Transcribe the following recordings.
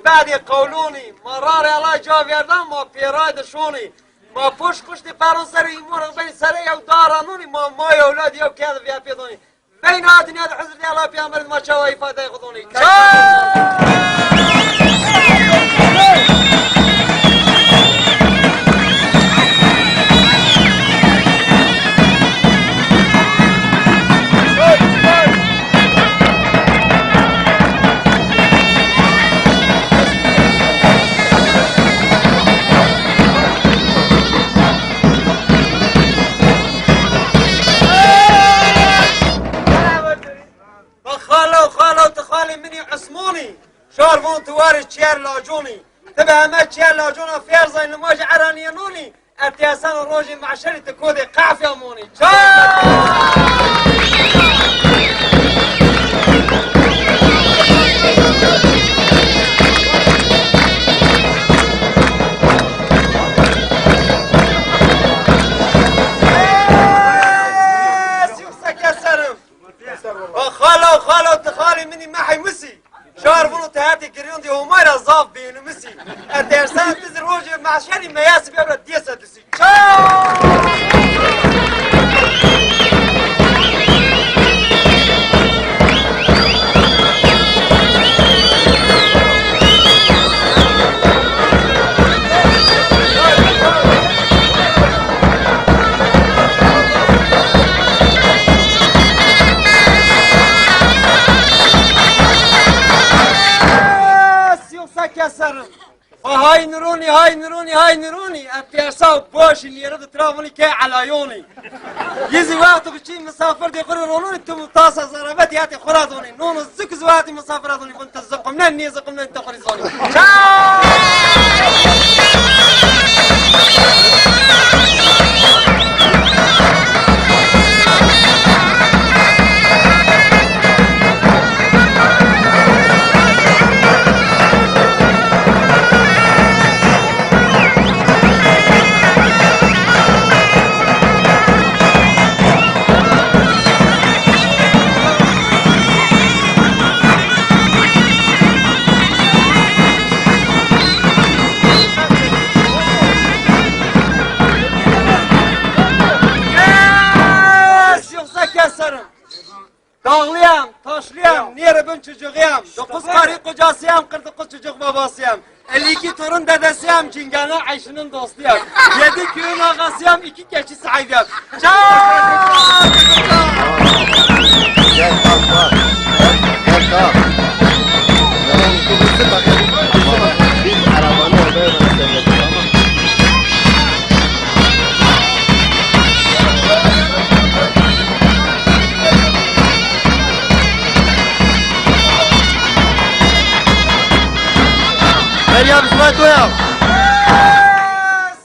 بعدی قولونی مرار الله جاویردن ما پیرای دشونی ما پوش کشتی پرون سر ایمون بین سر یو دارانونی ما مای اولاد یو که بیا پیدونی بین آدنیا ده حضرت الله پیامبر ما چوای فایده خودونی شارفون توارش چیر لاجونی تبه همه چیر لاجونا فیرزای نماج عرانیانونی ارتیاسان و روژی معشری تکود قعفی امونی خاله تخالي مني ما حيمسي شارفونو تهاتي كريون دي همايرا زاف بينو مسي الدرسان تزر روجي مع شاني مياسي بيبرا ديسا تسي هاي نروني هاي نروني هاي نروني اتياسا باش اللي يرد ترافوني كي على عيوني يزي وقت بشي مسافر دي قرروني انتم طاسه زربت ياتي خرازوني نون الزك زواتي مسافراتوني وانت الزق منين يزق منين انت خريزوني Dağlıyam, taşlıyam, niyere ben çocuğuyam. 9 karı kocasıyam, 49 çocuk babasıyam. 52 torun dedesiyam, cingana Ayşe'nin dostuyam. 7 köyün ağasıyam, 2 keçi sahibiyam. Çaaaaaa! Gel kalk. Gel kalk. Yalan kudursun bakayım. Biz arabanı odaya bırakacağız. Tamam. Meryem İsmail Toyam.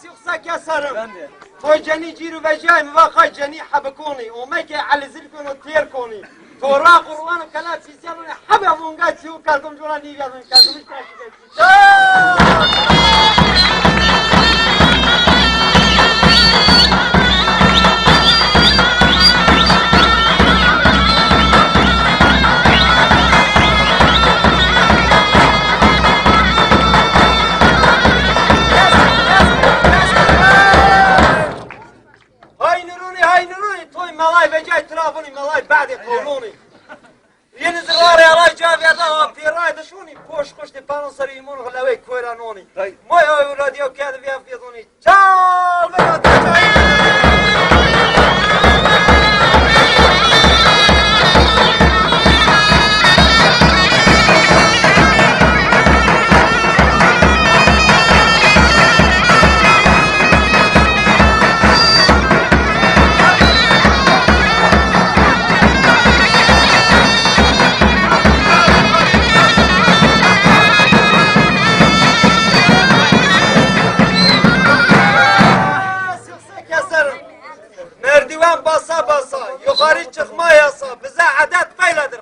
Yoksa keserim. Toy cani ciru vecay muvakay cani habakoni. Omeke ali zilkonu tiyerkoni. Tora Kur'an-ı Kelam fisyanını habi amunga çiğ kaldım jona niyazın kaldım hiç takip etsin. ملاي بجاي ترافوني ملاي بعد يقولوني ينزل غاري على جافي هذا في راي دشوني بوش خشتي بانو سريمون غلاوي كويرانوني ما يا اولادي وكذا فيها فيضوني تشال merdiven basa basa yukarı çıkma yasa bize adet böyledir